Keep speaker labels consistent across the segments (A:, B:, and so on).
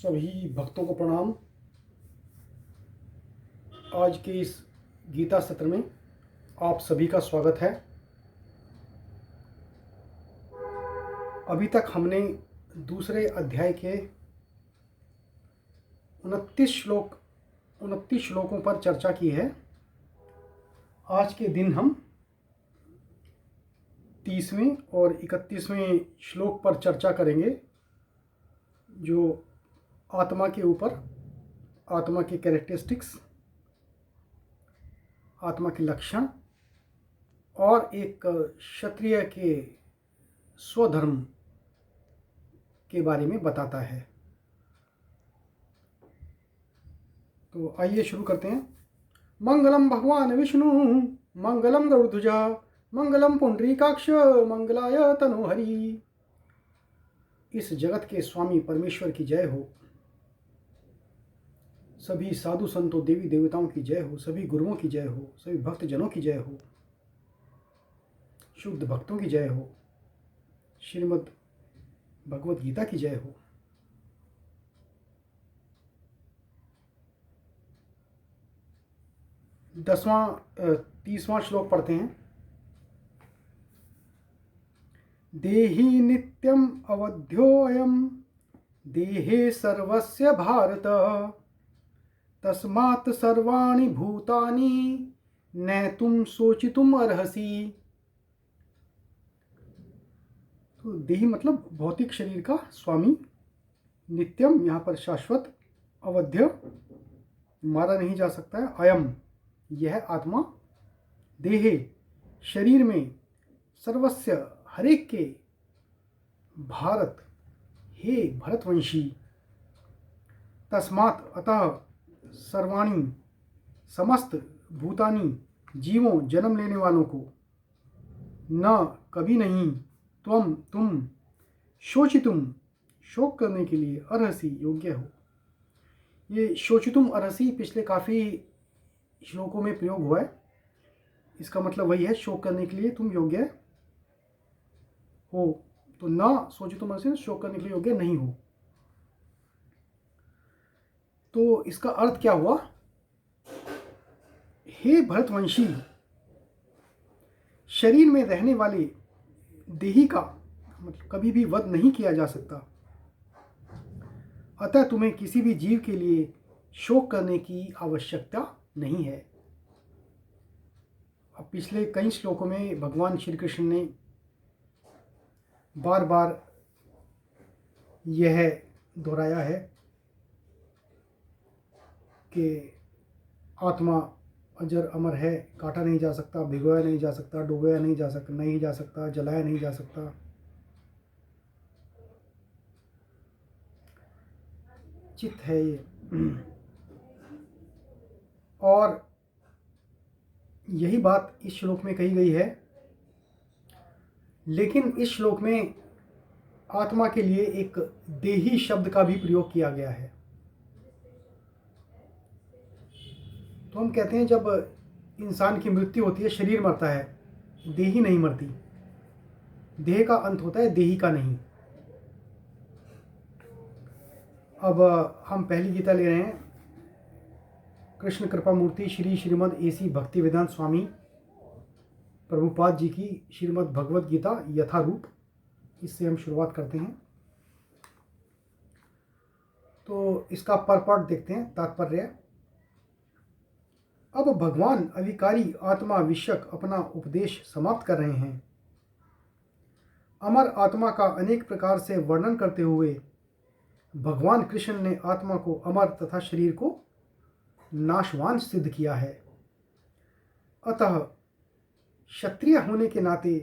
A: सभी भक्तों को प्रणाम। आज के इस गीता सत्र में आप सभी का स्वागत है। अभी तक हमने दूसरे अध्याय के 29 श्लोकों पर चर्चा की है। आज के दिन हम 30वें और 31वें श्लोक पर चर्चा करेंगे, जो आत्मा के ऊपर, आत्मा के कैरेक्टरिस्टिक्स, आत्मा के लक्षण और एक क्षत्रिय के स्वधर्म के बारे में बताता है। तो आइए शुरू करते हैं। मंगलम भगवान विष्णु, मंगलम गरुड़ध्वजा, मंगलम पुंडरीकाक्ष, मंगलाय तनोहरि। इस जगत के स्वामी परमेश्वर की जय हो। सभी साधु संतों, देवी देवताओं की जय हो। सभी गुरुओं की जय हो। सभी भक्तजनों की जय हो। शुद्ध भक्तों की जय हो। श्रीमद् भगवत गीता की जय हो। दसवां 30वां श्लोक पढ़ते हैं। देहि नित्यम अवध्योऽयं देहे सर्वस्य भारत, तस्मात् सर्वाणि भूतानि नैतुम शोचितुम अर्हसि। तो देही मतलब भौतिक शरीर का स्वामी, नित्यम यहाँ पर शाश्वत, अवध्य मारा नहीं जा सकता है, अयम यह आत्मा, देहे शरीर में, सर्वस्य हरेक के, भारत हे भरतवंशी, तस्मात् अतः, सर्वाणि समस्त, भूतानि जीवों जन्म लेने वालों को, न कभी नहीं, तुम शोचितुम शोक करने के लिए, अर्हसि योग्य हो। ये शोचितुम अर्हसि पिछले काफ़ी श्लोकों में प्रयोग हुआ है। इसका मतलब वही है, शोक करने के लिए तुम योग्य हो। तो न शोचितुम अर्हसि, शोक करने के लिए योग्य नहीं हो। तो इसका अर्थ क्या हुआ? हे भरतवंशी, शरीर में रहने वाले देही का मतलब कभी भी वध नहीं किया जा सकता, अतः तुम्हें किसी भी जीव के लिए शोक करने की आवश्यकता नहीं है। अब पिछले कई श्लोकों में भगवान श्री कृष्ण ने बार बार यह दोहराया है कि आत्मा अजर अमर है, काटा नहीं जा सकता, भिगोया नहीं जा सकता, डुबोया नहीं जा सकता, जलाया नहीं जा सकता। चित है ये। और यही बात इस श्लोक में कही गई है, लेकिन इस श्लोक में आत्मा के लिए एक देही शब्द का भी प्रयोग किया गया है। तो हम कहते हैं जब इंसान की मृत्यु होती है, शरीर मरता है, देही नहीं मरती। देह का अंत होता है, देही का नहीं। अब हम पहली गीता ले रहे हैं कृष्ण कृपा मूर्ति श्री श्रीमद् AC भक्तिवेदांत स्वामी प्रभुपाद जी की श्रीमद् भगवत गीता यथारूप। इससे हम शुरुआत करते हैं। तो इसका परपट देखते हैं, तात्पर्य। अब भगवान अविकारी आत्मा विषयक अपना उपदेश समाप्त कर रहे हैं। अमर आत्मा का अनेक प्रकार से वर्णन करते हुए भगवान कृष्ण ने आत्मा को अमर तथा शरीर को नाशवान सिद्ध किया है। अतः क्षत्रिय होने के नाते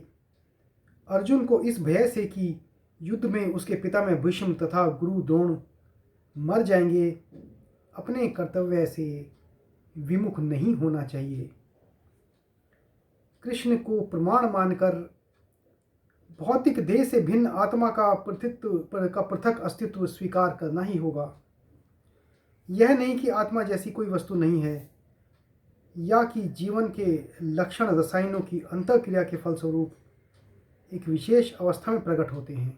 A: अर्जुन को इस भय से कि युद्ध में उसके पिता में भीष्म तथा गुरु द्रोण मर जाएंगे, अपने कर्तव्य से विमुख नहीं होना चाहिए। कृष्ण को प्रमाण मानकर भौतिक देह से भिन्न आत्मा का पृथक अस्तित्व स्वीकार करना ही होगा। यह नहीं कि आत्मा जैसी कोई वस्तु नहीं है, या कि जीवन के लक्षण रसायनों की अंतःक्रिया के फलस्वरूप एक विशेष अवस्था में प्रकट होते हैं।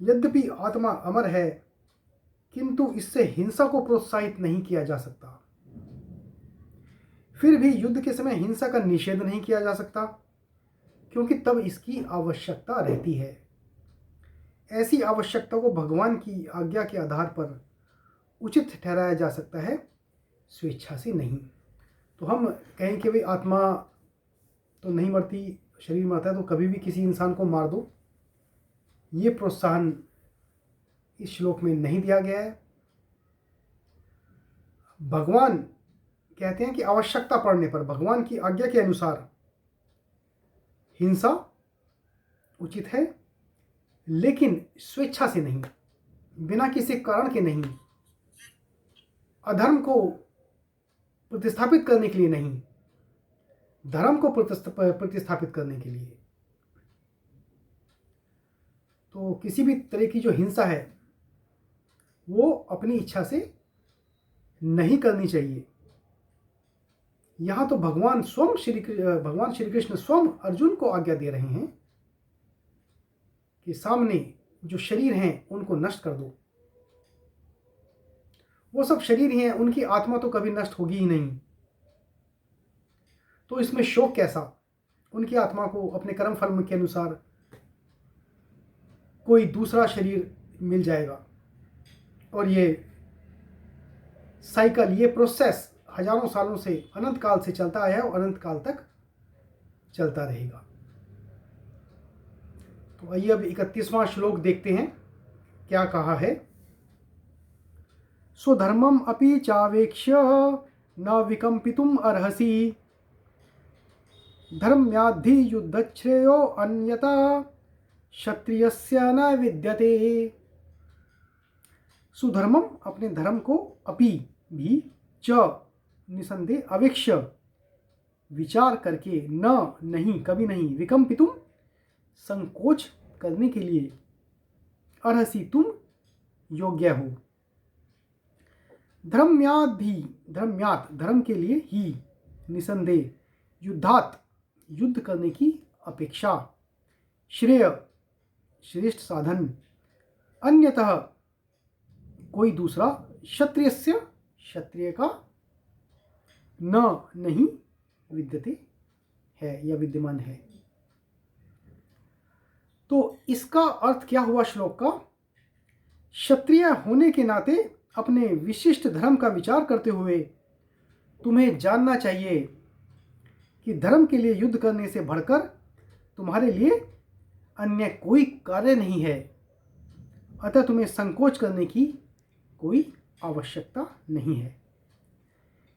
A: यद्यपि आत्मा अमर है, किंतु इससे हिंसा को प्रोत्साहित नहीं किया जा सकता। फिर भी युद्ध के समय हिंसा का निषेध नहीं किया जा सकता, क्योंकि तब इसकी आवश्यकता रहती है। ऐसी आवश्यकता को भगवान की आज्ञा के आधार पर उचित ठहराया जा सकता है, स्वेच्छा से नहीं। तो हम कहें कि भाई आत्मा तो नहीं मरती, शरीर मरता है, तो कभी भी किसी इंसान को मार दो, ये प्रोत्साहन इस श्लोक में नहीं दिया गया है। भगवान कहते हैं कि आवश्यकता पड़ने पर भगवान की आज्ञा के अनुसार हिंसा उचित है, लेकिन स्वेच्छा से नहीं, बिना किसी कारण के नहीं, अधर्म को प्रतिस्थापित करने के लिए नहीं, धर्म को प्रतिस्थापित करने के लिए। तो किसी भी तरह की जो हिंसा है वो अपनी इच्छा से नहीं करनी चाहिए। यहाँ तो भगवान श्री कृष्ण स्वयं अर्जुन को आज्ञा दे रहे हैं कि सामने जो शरीर हैं उनको नष्ट कर दो। वो सब शरीर ही हैं, उनकी आत्मा तो कभी नष्ट होगी ही नहीं, तो इसमें शोक कैसा। उनकी आत्मा को अपने कर्म फल के अनुसार कोई दूसरा शरीर मिल जाएगा, और ये साइकिल, ये प्रोसेस हजारों सालों से, अनंत काल से चलता आया है और अनंत काल तक चलता रहेगा। तो आइए अब 31वां श्लोक देखते हैं, क्या कहा है। स्वधर्मम अपि चावेक्ष्य न विकंपितुम अर्हसि, धर्म्याद्धि युद्धश्रेयो अन्यथा क्षत्रियस्य न विद्यते। सुधर्मम, अपने धर्म को, अपि भी, च निसंदेह, अवेक्ष्य विचार करके, न नहीं, कभी नहीं, विकंपितुम संकोच करने के लिए, अर्हसि तुम योग्य हो, धर्म्यात् भी, धर्म्यात् धर्म के लिए, ही निसंदेह, युद्धात् युद्ध करने की अपेक्षा, श्रेय श्रेष्ठ साधन, अन्यतः कोई दूसरा, क्षत्रियस्य क्षत्रिय का, न नहीं, विद्यते है या विद्यमान है। तो इसका अर्थ क्या हुआ श्लोक का। क्षत्रिय होने के नाते अपने विशिष्ट धर्म का विचार करते हुए तुम्हें जानना चाहिए कि धर्म के लिए युद्ध करने से बढ़कर तुम्हारे लिए अन्य कोई कार्य नहीं है, अतः तुम्हें संकोच करने की कोई आवश्यकता नहीं है।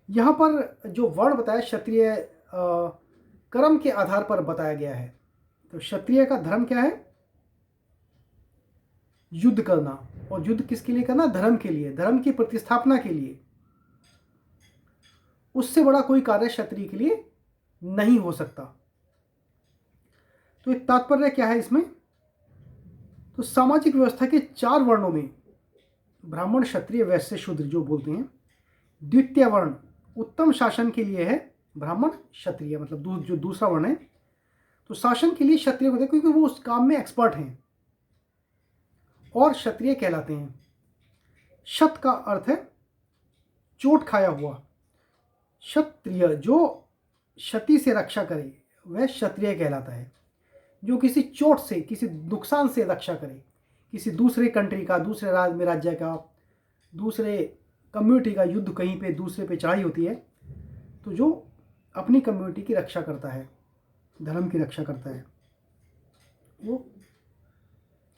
A: यहाँ पर जो वर्ण बताया क्षत्रिय, कर्म के आधार पर बताया गया है। तो क्षत्रिय का धर्म क्या है, युद्ध करना, और युद्ध किसके लिए करना, धर्म के लिए, धर्म की प्रतिस्थापना के लिए। उससे बड़ा कोई कार्य क्षत्रिय के लिए नहीं हो सकता। तो एक तात्पर्य क्या है इसमें। तो सामाजिक व्यवस्था के 4 वर्णों में ब्राह्मण, क्षत्रिय, वैश्य, शूद्र जो बोलते हैं, द्वितीय वर्ण उत्तम शासन के लिए है ब्राह्मण, क्षत्रिय, मतलब जो दूसरा वर्ण है, तो शासन के लिए क्षत्रिय होते हैं, क्योंकि वो उस काम में एक्सपर्ट हैं और क्षत्रिय कहलाते हैं। क्षत का अर्थ है चोट खाया हुआ। क्षत्रिय जो क्षति से रक्षा करे वह क्षत्रिय कहलाता है। जो किसी चोट से, किसी नुकसान से रक्षा करे, किसी दूसरे कंट्री का, दूसरे राज्य का, दूसरे कम्युनिटी का युद्ध, कहीं पे दूसरे पे चढ़ाई होती है, तो जो अपनी कम्युनिटी की रक्षा करता है, धर्म की रक्षा करता है, वो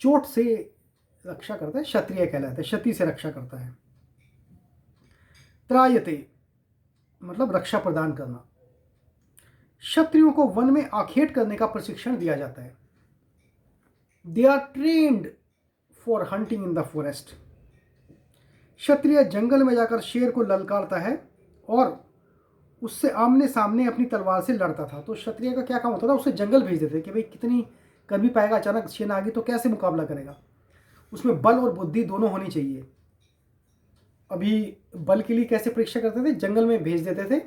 A: चोट से रक्षा करता है, क्षत्रिय कहलाता है, क्षति से रक्षा करता है। त्रायते मतलब रक्षा प्रदान करना। क्षत्रियों को वन में आखेट करने का प्रशिक्षण दिया जाता है। They are trained for hunting in the forest. क्षत्रिय जंगल में जाकर शेर को ललकारता है और उससे आमने सामने अपनी तलवार से लड़ता था। तो क्षत्रिय का क्या काम होता था, उसे जंगल भेज देते कि भाई कितनी कर भी पाएगा, अचानक शेर आ गई तो कैसे मुकाबला करेगा। उसमें बल और बुद्धि दोनों होनी चाहिए। अभी बल के लिए कैसे परीक्षा करते थे, जंगल में भेज देते थे,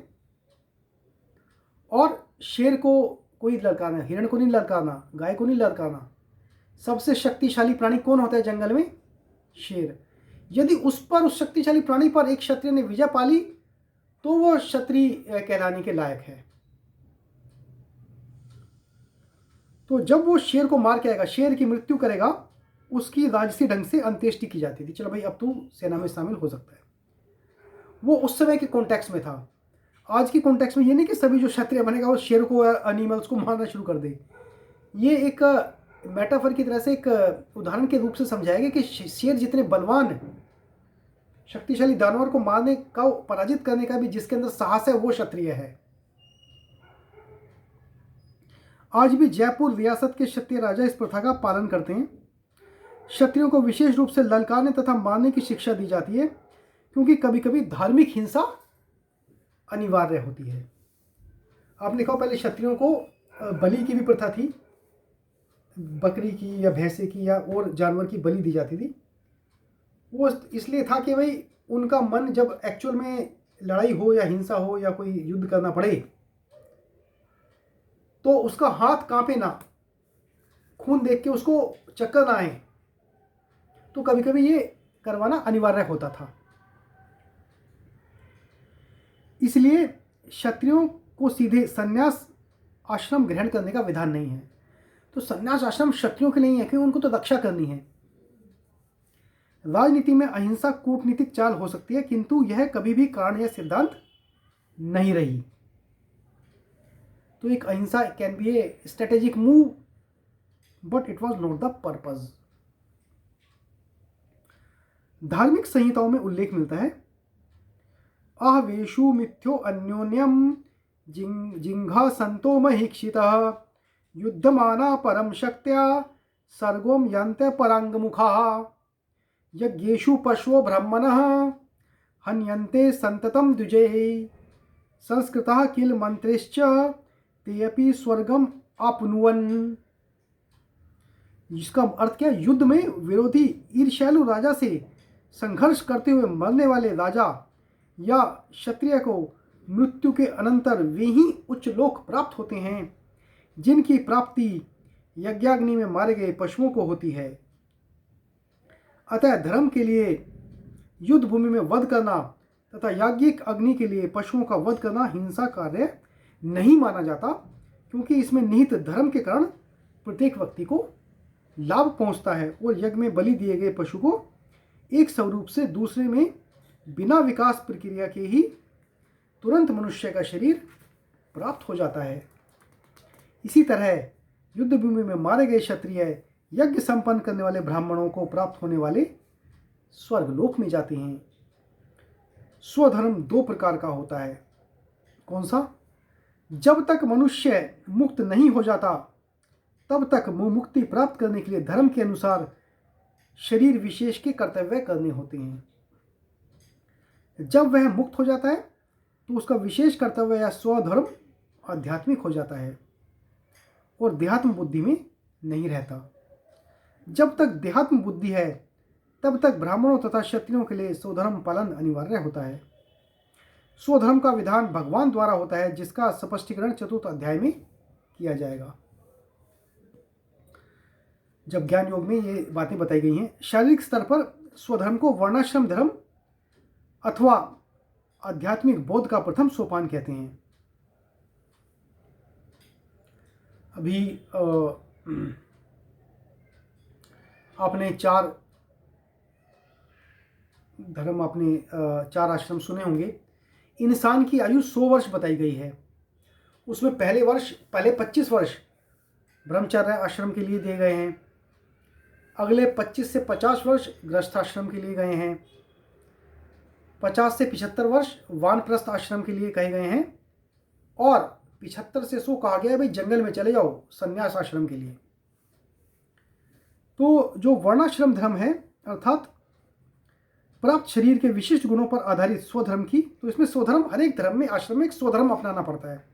A: और शेर को कोई ललकारना, हिरण को नहीं ललकारना, गाय को नहीं ललकारना। सबसे शक्तिशाली प्राणी कौन होता है जंगल में, शेर। यदि उस पर, उस शक्तिशाली प्राणी पर एक क्षत्रिय ने विजय पाली तो वो क्षत्रिय कहलाने के लायक है। तो जब वो शेर को मार के आएगा, शेर की मृत्यु करेगा, उसकी राजसी ढंग से अंत्येष्टि की जाती थी। चलो भाई अब तू सेना में शामिल हो सकता है। वो उस समय के कॉन्टेक्स्ट में था। आज की कॉन्टेक्स्ट में ये नहीं कि सभी जो क्षत्रिय बनेगा वो शेर को, एनिमल्स को मारना शुरू कर दे। ये एक मेटाफर की तरह से, एक उदाहरण के रूप से समझाया गया कि शेर जितने बलवान शक्तिशाली दानवर को मारने का, पराजित करने का भी जिसके अंदर साहस है, वो क्षत्रिय है। आज भी जयपुर रियासत के क्षत्रिय राजा इस प्रथा का पालन करते हैं। क्षत्रियों को विशेष रूप से ललकारने तथा मारने की शिक्षा दी जाती है, क्योंकि कभी कभी धार्मिक हिंसा अनिवार्य होती है। आपने देखा पहले क्षत्रियों को बलि की भी प्रथा थी, बकरी की या भैंसे की या और जानवर की बलि दी जाती थी। वो इसलिए था कि भाई उनका मन जब एक्चुअल में लड़ाई हो या हिंसा हो या कोई युद्ध करना पड़े तो उसका हाथ कांपे ना, खून देख के उसको चक्कर ना आए, तो कभी कभी ये करवाना अनिवार्य होता था। इसलिए क्षत्रियों को सीधे संन्यास आश्रम ग्रहण करने का विधान नहीं है। तो संन्यास आश्रम क्षत्रियों के नहीं है, क्योंकि उनको तो रक्षा करनी है। राजनीति में अहिंसा कूटनीतिक चाल हो सकती है, किंतु यह कभी भी कारण या सिद्धांत नहीं रही। तो एक अहिंसा can be A strategic move, but it was not the purpose. धार्मिक संहिताओं में उल्लेख मिलता है, आहवेशु मिथ्यो अन्योन्यम जिंघा संतो महीक्षितः युद्धमाना परम शक्त्या सर्गोम यन्ते परांगमुखाः यज्ञेषु पशवो ब्रह्मणः हन्यन्ते संततम द्विजैः संस्कृतः किल मंत्रेश्च ते अपि स्वर्गम आपनुवन्। जिसका अर्थ क्या है, युद्ध में विरोधी ईर्ष्यालु राजा से संघर्ष करते हुए मरने वाले राजा या क्षत्रिय को मृत्यु के अनंतर वे ही उच्च लोक प्राप्त होते हैं जिनकी प्राप्ति यज्ञाग्नि में मारे गए पशुओं को होती है। अतः धर्म के लिए युद्ध भूमि में वध करना तथा याज्ञिक अग्नि के लिए पशुओं का वध करना हिंसा कार्य नहीं माना जाता, क्योंकि इसमें निहित धर्म के कारण प्रत्येक व्यक्ति को लाभ पहुंचता है और यज्ञ में बलि दिए गए पशु को एक स्वरूप से दूसरे में बिना विकास प्रक्रिया के ही तुरंत मनुष्य का शरीर प्राप्त हो जाता है। इसी तरह युद्ध भूमि में मारे गए क्षत्रिय यज्ञ संपन्न करने वाले ब्राह्मणों को प्राप्त होने वाले स्वर्गलोक में जाते हैं। स्वधर्म दो प्रकार का होता है। कौन सा? जब तक मनुष्य मुक्त नहीं हो जाता तब तक मुक्ति प्राप्त करने के लिए धर्म के अनुसार शरीर विशेष के कर्तव्य करने होते हैं। जब वह मुक्त हो जाता है तो उसका विशेष कर्तव्य या स्वधर्म आध्यात्मिक हो जाता है और देहात्म बुद्धि में नहीं रहता। जब तक देहात्म बुद्धि है तब तक ब्राह्मणों तथा क्षत्रियों के लिए स्वधर्म पालन अनिवार्य होता है। स्वधर्म का विधान भगवान द्वारा होता है, जिसका स्पष्टीकरण चतुर्थ अध्याय में किया जाएगा। जब ज्ञान योग में ये बातें बताई गई हैं, शारीरिक स्तर पर स्वधर्म को वर्णाश्रम धर्म अथवा आध्यात्मिक बोध का प्रथम सोपान कहते हैं। अभी आपने चार धर्म, आपने चार आश्रम सुने होंगे। इंसान की आयु 100 वर्ष बताई गई है। उसमें पहले 25 वर्ष ब्रह्मचर्य आश्रम के लिए दिए गए हैं, अगले 25 से 50 वर्ष गृहस्थाश्रम के लिए गए हैं, 50 से 75 वर्ष वानप्रस्थ आश्रम के लिए कहे गए हैं, और 75 से 100 कहा गया है भाई जंगल में चले जाओ संन्यास आश्रम के लिए। तो जो वर्णाश्रम धर्म है, अर्थात प्राप्त शरीर के विशिष्ट गुणों पर आधारित स्वधर्म की, तो इसमें स्वधर्म हर एक धर्म में, आश्रम में एक स्वधर्म अपनाना पड़ता है,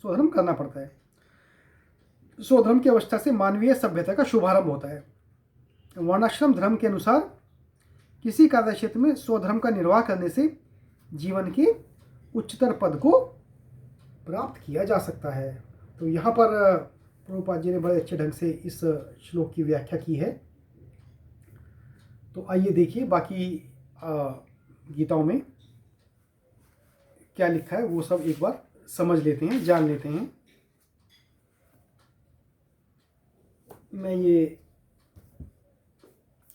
A: स्वधर्म करना पड़ता है। स्वधर्म की अवस्था से मानवीय सभ्यता का शुभारंभ होता है। वर्णाश्रम धर्म के अनुसार किसी कार्य क्षेत्र में स्वधर्म का निर्वाह करने से जीवन के उच्चतर पद को प्राप्त किया जा सकता है। तो यहाँ पर प्रभुपाद जी ने बड़े अच्छे ढंग से इस श्लोक की व्याख्या की है। तो आइए देखिए बाकी गीताओं में क्या लिखा है वो सब एक बार समझ लेते हैं, जान लेते हैं। मैं ये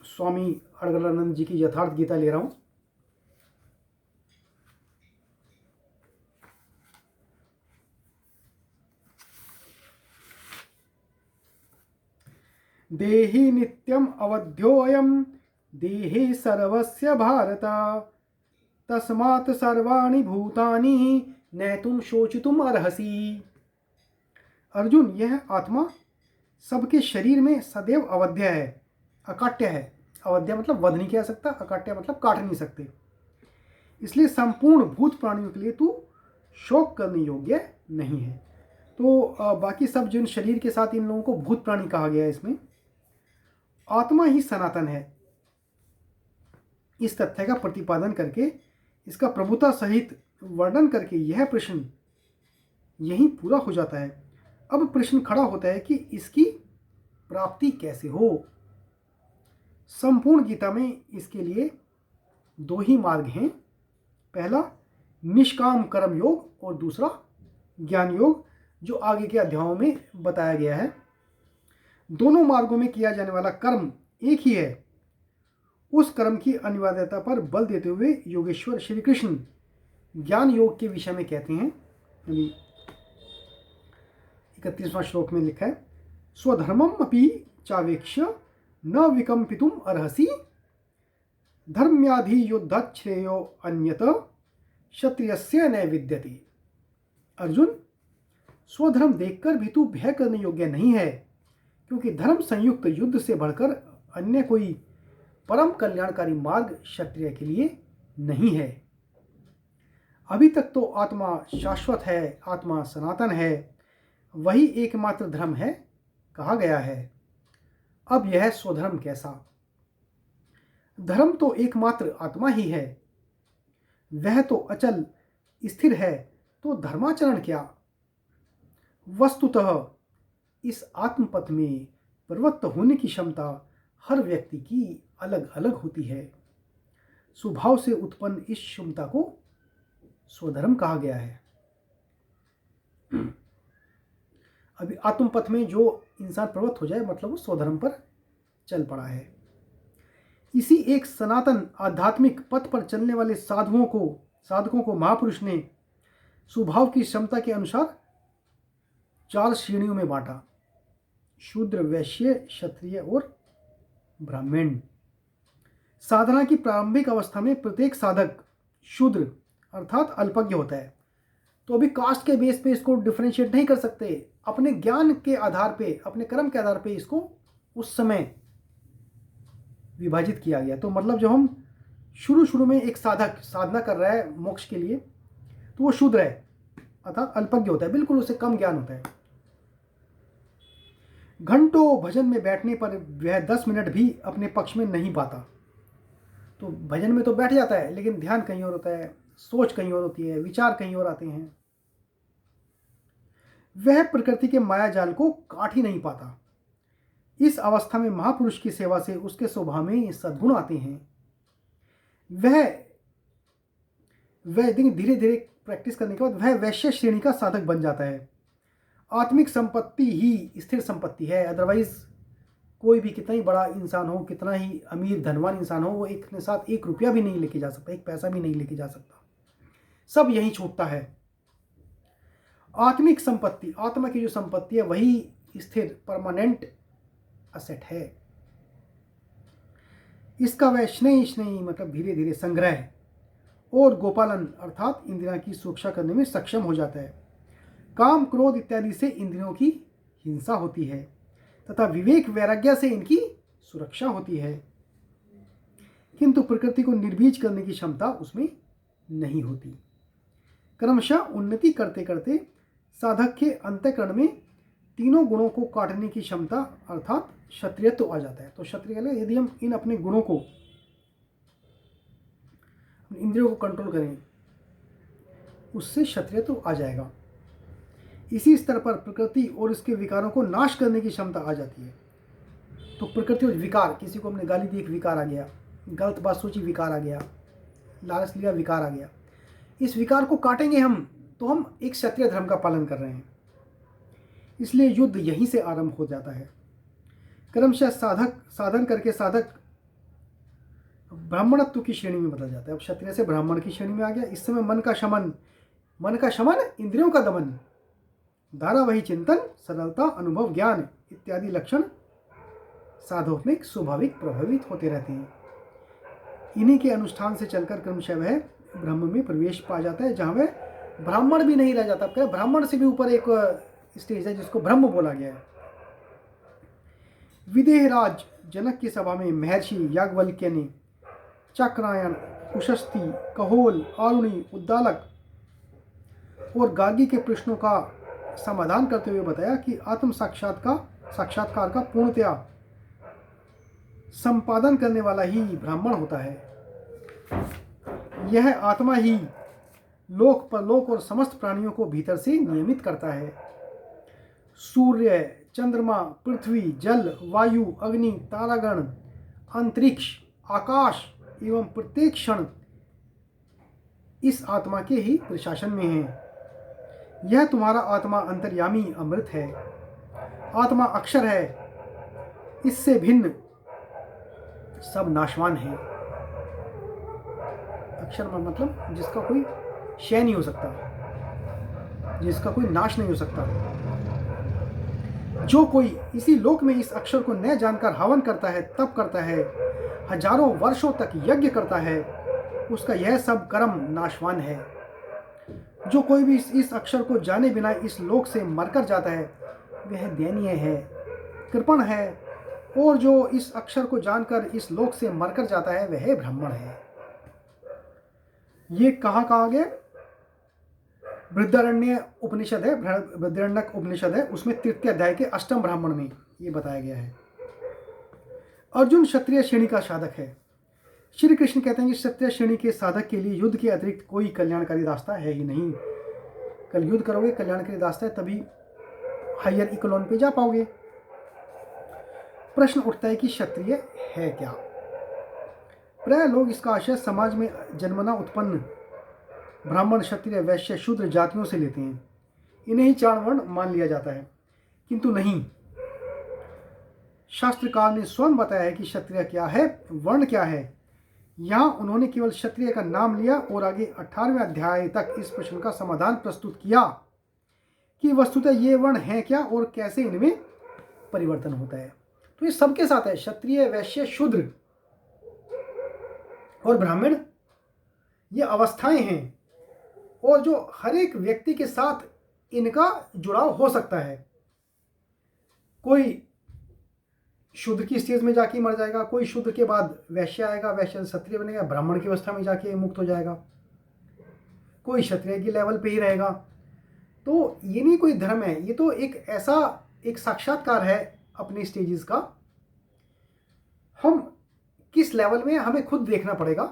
A: स्वामी अड़गड़ानंद जी की यथार्थ गीता ले रहा हूँ। देहि नित्यम अवध्योऽयं देहे सर्वस्य भारत तस्मात् सर्वाणि भूतानि नैतुम शोचितुम अर्हसि। अर्जुन, यह आत्मा सबके शरीर में सदैव अवध्य है, अकाट्य है। अवध्य मतलब वध नहीं किया सकता, अकाट्य मतलब काट नहीं सकते। इसलिए संपूर्ण भूत प्राणियों के लिए तू शोक करने योग्य नहीं है। तो बाकी सब जिन शरीर के साथ इन लोगों को भूत प्राणी कहा गया है, इसमें आत्मा ही सनातन है। इस तथ्य का प्रतिपादन करके, इसका प्रभुता सहित वर्णन करके यह प्रश्न यहीं पूरा हो जाता है। अब प्रश्न खड़ा होता है कि इसकी प्राप्ति कैसे हो। संपूर्ण गीता में इसके लिए दो ही मार्ग हैं। पहला निष्काम कर्म योग और दूसरा ज्ञान योग, जो आगे के अध्यायों में बताया गया है। दोनों मार्गों में किया जाने वाला कर्म एक ही है। उस कर्म की अनिवार्यता पर बल देते हुए योगेश्वर श्री कृष्ण ज्ञान योग के विषय में कहते हैं। 31वां श्लोक में लिखा है, स्वधर्मम अपि चावेक्ष्य न विकम्पितुम अर्हसि धर्म्याधि युद्धात् श्रेयो अन्यत क्षत्रियस्य न विद्यते। अर्जुन, स्वधर्म देखकर भी तू भय करने योग्य नहीं है, क्योंकि धर्म संयुक्त युद्ध से बढ़कर अन्य कोई परम कल्याणकारी मार्ग क्षत्रिय के लिए नहीं है। अभी तक तो आत्मा शाश्वत है, आत्मा सनातन है, वही एकमात्र धर्म है कहा गया है। अब यह स्वधर्म कैसा? धर्म तो एकमात्र आत्मा ही है, वह तो अचल स्थिर है, तो धर्माचरण क्या? वस्तुतः इस आत्मपथ में प्रवृत्त होने की क्षमता हर व्यक्ति की अलग अलग होती है। स्वभाव से उत्पन्न इस क्षमता को स्वधर्म कहा गया है। अभी आत्मपथ में जो इंसान प्रवृत्त हो जाए, मतलब वो स्वधर्म पर चल पड़ा है। इसी एक सनातन आध्यात्मिक पथ पर चलने वाले साधकों को महापुरुष ने स्वभाव की क्षमता के अनुसार 4 श्रेणियों में बांटा: शूद्र, वैश्य, क्षत्रिय और ब्राह्मण। साधना की प्रारंभिक अवस्था में प्रत्येक साधक शूद्र अर्थात अल्पज्ञ होता है। तो अभी कास्ट के बेस पे इसको डिफरेंशिएट नहीं कर सकते। अपने ज्ञान के आधार पे, अपने कर्म के आधार पे इसको उस समय विभाजित किया गया। तो मतलब जब हम शुरू में एक साधक साधना कर रहा है मोक्ष के लिए, तो वो शूद्र है अर्थात अल्पज्ञ होता है, बिल्कुल उससे कम ज्ञान होता है। घंटों भजन में बैठने पर वह 10 मिनट भी अपने पक्ष में नहीं पाता। तो भजन में तो बैठ जाता है, लेकिन ध्यान कहीं और होता है, सोच कहीं और होती है, विचार कहीं और आते हैं। वह प्रकृति के माया जाल को काट ही नहीं पाता। इस अवस्था में महापुरुष की सेवा से उसके स्वभाव में सद्गुण आते हैं। वह धीरे धीरे प्रैक्टिस करने के बाद वह वैश्य श्रेणी का साधक बन जाता है। आत्मिक संपत्ति ही स्थिर संपत्ति है। अदरवाइज कोई भी कितना ही बड़ा इंसान हो, कितना ही अमीर धनवान इंसान हो, वो एक के साथ 1 रुपया भी नहीं लेके जा सकता, 1 पैसा भी नहीं लेके जा सकता। सब यहीं छूटता है। आत्मिक संपत्ति, आत्मा की जो संपत्ति है, वही स्थिर परमानेंट असेट है। इसका वह स्नेही मतलब धीरे धीरे संग्रह और गोपालन अर्थात इंद्रियों की सुरक्षा करने में सक्षम हो जाता है। काम, क्रोध इत्यादि से इंद्रियों की हिंसा होती है तथा विवेक वैराग्य से इनकी सुरक्षा होती है, किंतु प्रकृति को निर्बीज करने की क्षमता उसमें नहीं होती। क्रमशः उन्नति करते करते साधक के अंतःकरण में तीनों गुणों को काटने की क्षमता अर्थात क्षत्रियत्व आ जाता है। तो क्षत्रिय, यदि हम इन अपने गुणों को, इंद्रियों को कंट्रोल करें, उससे क्षत्रियत्व आ जाएगा। इसी स्तर पर प्रकृति और इसके विकारों को नाश करने की क्षमता आ जाती है। तो प्रकृति और विकार, किसी को हमने गाली दी, एक विकार आ गया, गलत बात सोची, विकार आ गया। लालच लिया, विकार आ गया। इस विकार को काटेंगे हम तो हम एक क्षत्रिय धर्म का पालन कर रहे हैं। इसलिए युद्ध यहीं से आरंभ हो जाता है। क्रमशः साधन करके साधक ब्राह्मणत्व की श्रेणी में बदल जाता है। अब क्षत्रिय से ब्राह्मण की श्रेणी में आ गया। इस समय मन का शमन, इंद्रियों का दमन, धारावाही चिंतन, सरलता, अनुभव, ज्ञान इत्यादि लक्षण साधक में स्वाभाविक प्रभावित होते रहते हैं। इन्हीं के अनुष्ठान से चलकर क्रमशः वह ब्रह्म में प्रवेश पा जाता है, जहाँ वह ब्राह्मण भी नहीं रह जाता। क्या ब्राह्मण से भी ऊपर एक स्टेज है जिसको ब्रह्म बोला गया है। विदेहराज जनक की सभा में महर्षि याज्ञवल्क्य ने चक्रायण, उशस्ती, कहोल, आरुणि, उद्दालक और गार्गी के प्रश्नों का समाधान करते हुए बताया कि आत्म साक्षात्कार का पूर्णतया संपादन करने वाला ही ब्राह्मण होता है। यह आत्मा ही लोक परलोक और समस्त प्राणियों को भीतर से नियमित करता है। सूर्य, चंद्रमा, पृथ्वी, जल, वायु, अग्नि, तारागण, अंतरिक्ष, आकाश एवं प्रत्येक क्षण इस आत्मा के ही प्रशासन में है। यह तुम्हारा आत्मा अंतर्यामी अमृत है। आत्मा अक्षर है, इससे भिन्न सब नाशवान है। अक्षर मतलब जिसका कोई क्षय नहीं हो सकता, जिसका कोई नाश नहीं हो सकता। जो कोई इसी लोक में इस अक्षर को न जानकर हवन करता है, तप करता है, हजारों वर्षों तक यज्ञ करता है, उसका यह सब कर्म नाशवान है। जो कोई भी इस अक्षर को जाने बिना इस लोक से मरकर जाता है, वह दयनीय है, कृपण है, और जो इस अक्षर को जानकर इस लोक से मरकर जाता है, वह ब्राह्मण है। ये कहाँ गया? बृहदारण्य उपनिषद है, बृहदारण्यक उपनिषद है, उसमें तृतीय अध्याय के 8वें ब्राह्मण में ये बताया गया है। अर्जुन क्षत्रिय श्रेणी का साधक है। श्री कृष्ण कहते हैं कि क्षत्रिय श्रेणी के साधक के लिए युद्ध के अतिरिक्त कोई कल्याणकारी रास्ता है ही नहीं। कल युद्ध करोगे, कल्याणकारी रास्ता है, तभी हायर इकोलॉन पे जा पाओगे। प्रश्न उठता है कि क्षत्रिय है क्या? प्राय लोग इसका आशय समाज में जन्मना उत्पन्न ब्राह्मण, क्षत्रिय, वैश्य, शूद्र जातियों से लेते हैं। इन्हें ही 4 वर्ण मान लिया जाता है, किंतु नहीं। शास्त्रकार ने स्वयं बताया है कि क्षत्रिय क्या है, वर्ण क्या है। यहाँ उन्होंने केवल क्षत्रिय का नाम लिया और आगे 18वें अध्याय तक इस प्रश्न का समाधान प्रस्तुत किया कि वस्तुतः ये वर्ण हैं क्या और कैसे इनमें परिवर्तन होता है। तो ये सबके साथ है, क्षत्रिय, वैश्य, शूद्र और ब्राह्मण, ये अवस्थाएं हैं, और जो हर एक व्यक्ति के साथ इनका जुड़ाव हो सकता है। कोई शूद्र की स्टेज में जाके मर जाएगा, कोई शूद्र के बाद वैश्य आएगा, वैश्य से क्षत्रिय बनेगा, ब्राह्मण की अवस्था में जाके मुक्त हो जाएगा, कोई क्षत्रिय की लेवल पे ही रहेगा। तो ये नहीं कोई धर्म है, ये तो एक ऐसा एक साक्षात्कार है अपने स्टेजेस का। हम किस लेवल में हमें खुद देखना पड़ेगा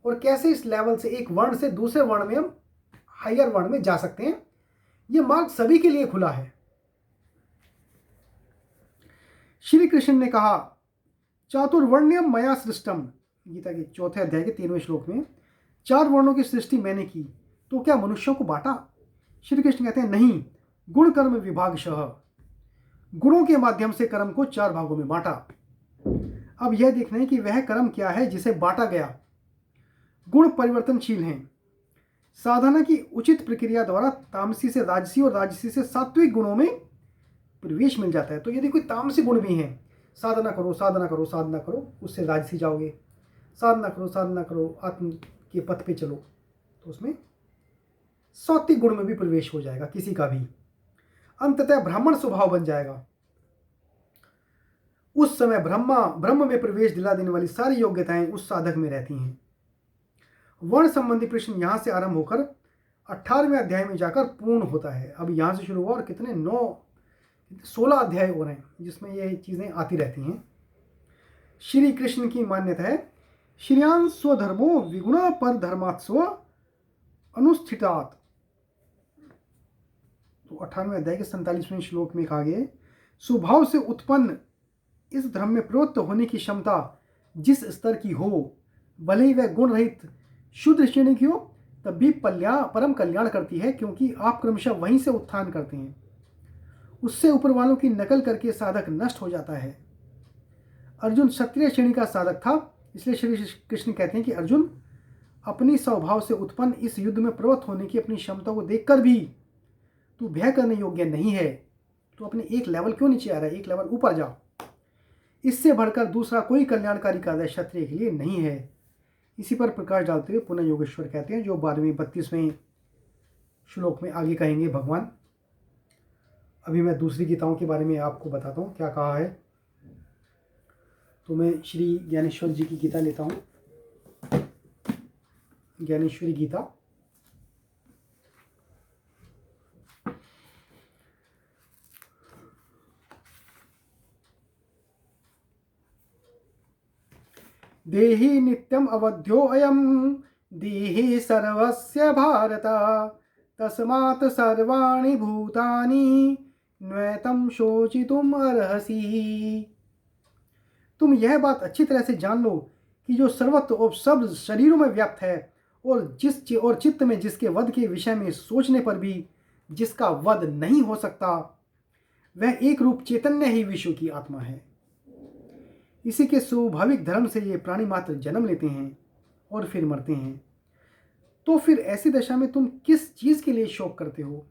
A: और कैसे इस लेवल से एक वर्ण से दूसरे वर्ण में हम हायर वर्ण में जा सकते हैं। ये मार्ग सभी के लिए खुला है। श्री कृष्ण ने कहा, चातुर्वर्ण्यम मया सृष्टम, गीता के 4 अध्याय के 13वें श्लोक में 4 वर्णों की सृष्टि मैंने की, तो क्या मनुष्यों को बांटा? श्री कृष्ण कहते हैं नहीं, गुण कर्म विभागशः, गुणों के माध्यम से कर्म को 4 भागों में बांटा। अब यह देखना है कि वह कर्म क्या है जिसे बांटा गया। गुण परिवर्तनशील हैं। साधना की उचित प्रक्रिया द्वारा तामसी से राजसी और राजसी से सात्विक गुणों में प्रवेश मिल जाता है। तो यदि कोई तामसी गुण भी है, साधना करो साधना करो साधना करो, उससे राजसी जाओगे, साधना करो आत्म के पथ पे चलो, तो उसमें सात्विक गुण में भी प्रवेश हो जाएगा किसी का भी। अंततः ब्राह्मण स्वभाव बन जाएगा। उस समय ब्रह्म में प्रवेश दिला देने वाली सारी योग्यताएं उस साधक में रहती हैं। वर्ण संबंधी प्रश्न यहाँ से आरंभ होकर 18वें अध्याय में जाकर पूर्ण होता है। अब यहाँ से शुरू हुआ और कितने 16 अध्याय हो रहे हैं जिसमें ये चीज़ें आती रहती हैं। श्री कृष्ण की मान्यता है, श्रियान स्वधर्मो विगुणा पर धर्मात् स्व अनुष्ठितात्। तो 18वें अध्याय के 47वें श्लोक में कहा गया, स्वभाव से उत्पन्न इस धर्म में प्रवृत्त होने की क्षमता जिस स्तर की हो, भले ही वह गुण रहित शुद्ध श्रेणी की हो तब भी परम कल्याण करती है, क्योंकि आप क्रमशः वहीं से उत्थान करते हैं। उससे ऊपर वालों की नकल करके साधक नष्ट हो जाता है। अर्जुन क्षत्रिय श्रेणी का साधक था, इसलिए श्री कृष्ण कहते हैं कि अर्जुन, अपनी स्वभाव से उत्पन्न इस युद्ध में प्रवृत्त होने की अपनी क्षमता को देखकर भी तू भय करने योग्य नहीं है। तो अपने एक लेवल क्यों नीचे आ रहा है? एक लेवल ऊपर जा। इससे बढ़कर दूसरा कोई कल्याणकारी कार्य क्षत्रिय के लिए नहीं है। इसी पर प्रकाश डालते हुए पुनः योगेश्वर कहते हैं, जो 32वें श्लोक में आगे कहेंगे भगवान। अभी मैं दूसरी गीताओं के बारे में आपको बताता हूँ क्या कहा है। तो मैं श्री ज्ञानेश्वर जी की गीता लेता हूँ, ज्ञानेश्वरी गीता। देहि नित्यम अवध्यो अयम देहि सर्वस्य भारत, तस्मात् सर्वाणि भूतानि नैतम शोचितुम अर्हसि। तुम यह बात अच्छी तरह से जान लो कि जो सर्वत्र और सब शरीरों में व्याप्त है और चित्त में जिसके वध के विषय में सोचने पर भी जिसका वध नहीं हो सकता, वह एक रूप चैतन्य ही विश्व की आत्मा है। इसी के स्वाभाविक धर्म से ये प्राणी मात्र जन्म लेते हैं और फिर मरते हैं। तो फिर ऐसी दशा में तुम किस चीज के लिए शोक करते हो?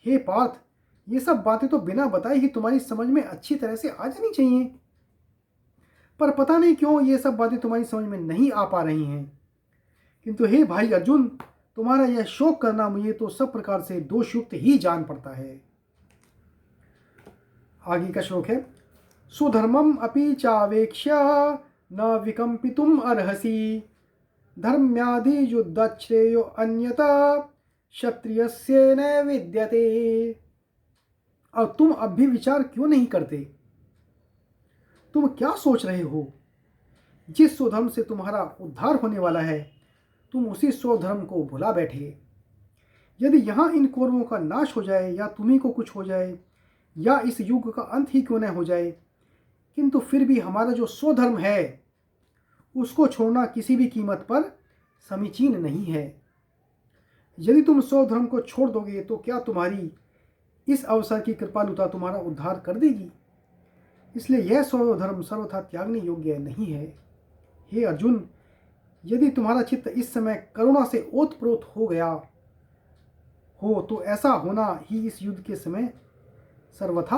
A: हे पार्थ, ये सब बातें तो बिना बताए ही तुम्हारी समझ में अच्छी तरह से आ जानी चाहिए, पर पता नहीं क्यों ये सब बातें तुम्हारी समझ में नहीं आ पा रही हैं। किंतु हे भाई अर्जुन, तुम्हारा यह शोक करना मुझे तो सब प्रकार से दोषयुक्त ही जान पड़ता है। आगे का श्लोक है, सुधर्मम अपि चावेक्ष्य न विकंपितुम अर्हसि, धर्म्याधि युद्धश्रेयो अन्यथा क्षत्रियस्य न विद्यते। और तुम अब भी विचार क्यों नहीं करते? तुम क्या सोच रहे हो? जिस स्वधर्म से तुम्हारा उद्धार होने वाला है, तुम उसी स्वधर्म को भुला बैठे। यदि यहाँ इन कौरवों का नाश हो जाए या तुम्ही को कुछ हो जाए या इस युग का अंत ही क्यों न हो जाए, किंतु फिर भी हमारा जो स्वधर्म है उसको छोड़ना किसी भी कीमत पर समीचीन नहीं है। यदि तुम स्वधर्म को छोड़ दोगे तो क्या तुम्हारी इस अवसर की कृपालुता तुम्हारा उद्धार कर देगी? इसलिए यह स्वधर्म सर्वथा त्यागने योग्य नहीं है। हे अर्जुन, यदि तुम्हारा चित्त इस समय करुणा से ओतप्रोत हो गया हो तो ऐसा होना ही इस युद्ध के समय सर्वथा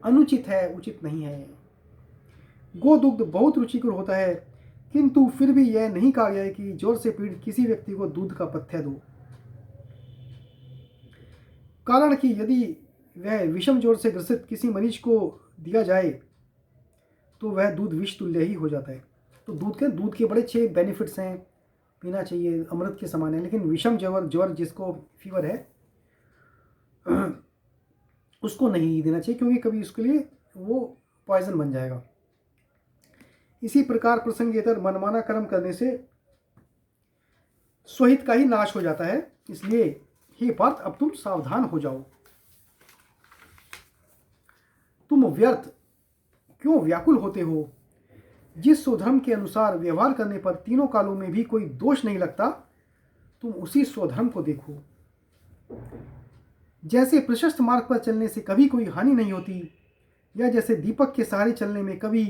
A: अनुचित है, उचित नहीं है। गोदुग्ध बहुत रुचिकर होता है, किंतु फिर भी यह नहीं कहा गया है कि जोर से पीड़ित किसी व्यक्ति को दूध का पथ्य दो, कारण कि यदि वह विषम ज्वर से ग्रसित किसी मरीज को दिया जाए तो वह दूध विष तुल्य ही हो जाता है। तो दूध के बड़े अच्छे बेनिफिट्स हैं, पीना चाहिए, अमृत के समान है। लेकिन विषम ज्वर जिसको फीवर है उसको नहीं देना चाहिए, क्योंकि कभी उसके लिए वो पॉइजन बन जाएगा। इसी प्रकार प्रसंगेतर मनमाना कर्म करने से स्वहित का ही नाश हो जाता है। इसलिए हे पार्थ, अब तुम सावधान हो जाओ। तुम व्यर्थ क्यों व्याकुल होते हो? जिस स्वधर्म के अनुसार व्यवहार करने पर तीनों कालों में भी कोई दोष नहीं लगता, तुम उसी स्वधर्म को देखो। जैसे प्रशस्त मार्ग पर चलने से कभी कोई हानि नहीं होती, या जैसे दीपक के सहारे चलने में कभी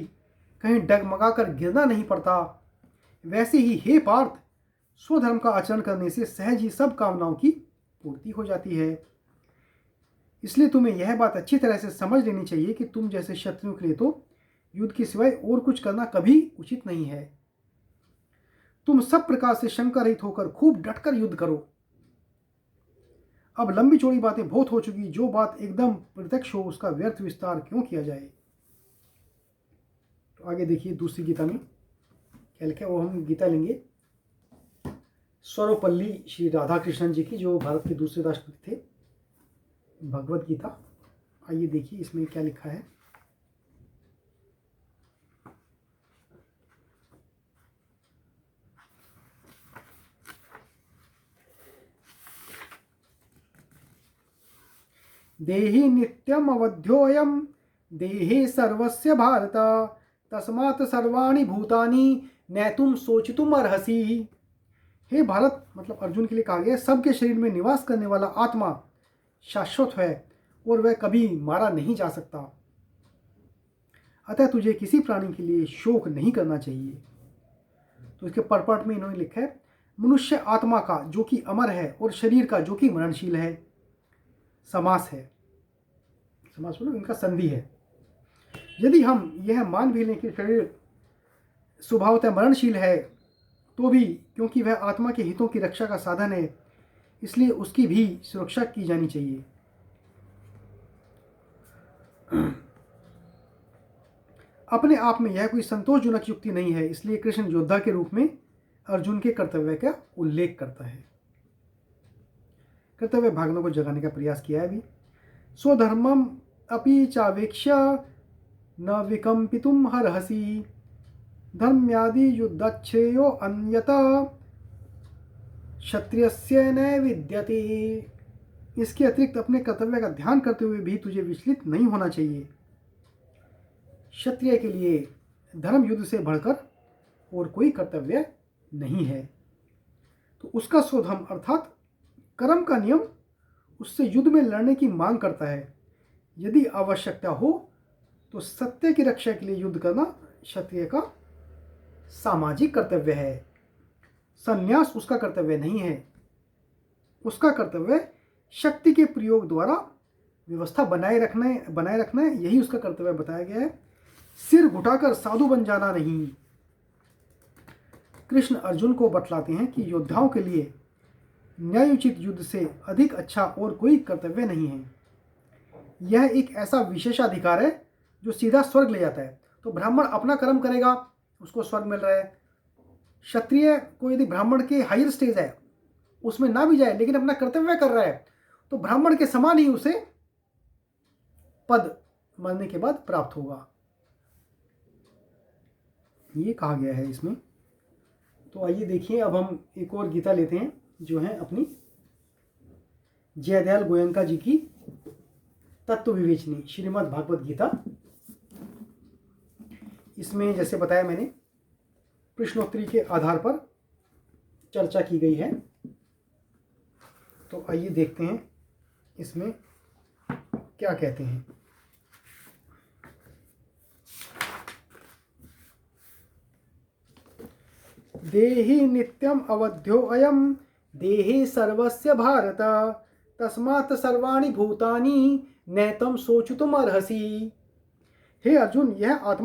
A: कहीं डगमगाकर गिरना नहीं पड़ता, वैसे ही हे पार्थ, स्वधर्म का आचरण करने से सहज ही सब कामनाओं की पूर्ति हो जाती है। इसलिए तुम्हें यह बात अच्छी तरह से समझ लेनी चाहिए कि तुम जैसे शत्रुओं के लिए तो युद्ध के सिवाय और कुछ करना कभी उचित नहीं है। तुम सब प्रकार से शंका रहित होकर खूब डटकर युद्ध करो। अब लंबी चौड़ी बातें बहुत हो चुकी, जो बात एकदम प्रत्यक्ष हो उसका व्यर्थ विस्तार क्यों किया जाए। तो आगे देखिए दूसरी गीता में क्या लिखा है। वो हम गीता लेंगे सर्वपल्ली श्री राधा कृष्णन जी की, जो भारत के दूसरे राष्ट्रपति थे, भगवत गीता। आइए देखिए इसमें क्या लिखा है। देहि नित्यम अवध्योऽयं देहि सर्वस्य भारत, तस्मात् सर्वाणि भूतानि नैतुम सोचितुम अर्हसि। हे भारत, मतलब अर्जुन के लिए कहा गया, सबके शरीर में निवास करने वाला आत्मा शाश्वत है और वह कभी मारा नहीं जा सकता। अतः तुझे किसी प्राणी के लिए शोक नहीं करना चाहिए। तो इसके परपट में इन्होंने लिखा है, मनुष्य आत्मा का जो कि अमर है और शरीर का जो कि मरणशील है। समास है, समास बोलो, इनका संधि है। यदि हम यह मान भी लें कि शरीर स्वभावतः मरणशील है, तो भी क्योंकि वह आत्मा के हितों की रक्षा का साधन है, इसलिए उसकी भी सुरक्षा की जानी चाहिए। अपने आप में यह कोई संतोषजनक युक्ति नहीं है, इसलिए कृष्ण योद्धा के रूप में अर्जुन के कर्तव्य का उल्लेख करता है। कर्तव्य भावना को जगाने का प्रयास किया है अभी। स्वधर्मम अपि चावेक्ष्य न विकम्पितुम हरहसि धर्म्यादि युद्धच्छ्रेयो अन्यथा क्षत्रियस्य न विद्यते। इसके अतिरिक्त अपने कर्तव्य का ध्यान करते हुए भी तुझे विचलित नहीं होना चाहिए। क्षत्रिय के लिए धर्म युद्ध से बढ़कर और कोई कर्तव्य नहीं है। तो उसका स्वधर्म अर्थात कर्म का नियम उससे युद्ध में लड़ने की मांग करता है। यदि आवश्यकता हो तो सत्य की रक्षा के लिए युद्ध करना क्षत्रिय का सामाजिक कर्तव्य है। संन्यास उसका कर्तव्य नहीं है। उसका कर्तव्य शक्ति के प्रयोग द्वारा व्यवस्था बनाए रखना है। यही उसका कर्तव्य बताया गया है। सिर घुटाकर साधु बन जाना नहीं। कृष्ण अर्जुन को बतलाते हैं कि योद्धाओं के लिए न्यायोचित युद्ध से अधिक अच्छा और कोई कर्तव्य नहीं है। यह एक ऐसा विशेषाधिकार है जो सीधा स्वर्ग ले जाता है। तो ब्राह्मण अपना कर्म करेगा, उसको स्वर्ग मिल रहा है। क्षत्रिय को यदि ब्राह्मण के हायर स्टेज है उसमें ना भी जाए लेकिन अपना कर्तव्य कर रहा है, तो ब्राह्मण के समान ही उसे पद मरने के बाद प्राप्त होगा, ये कहा गया है इसमें। तो आइए देखिए, अब हम एक और गीता लेते हैं जो है अपनी जयदयाल गोयंका जी की तत्व विवेचनी श्रीमद् भागवत गीता। इसमें जैसे बताया मैंने प्रश्नोत्तरी के आधार पर चर्चा की गई है। तो आइए देखते हैं इसमें क्या कहते हैं। देहि नित्यम अवध्यो अयम देहि सर्वस्य भारत तस्मात् सर्वाणि भूतानि नैतम सोचुतुम अर्हसि। हे अर्जुन, यह आत्मा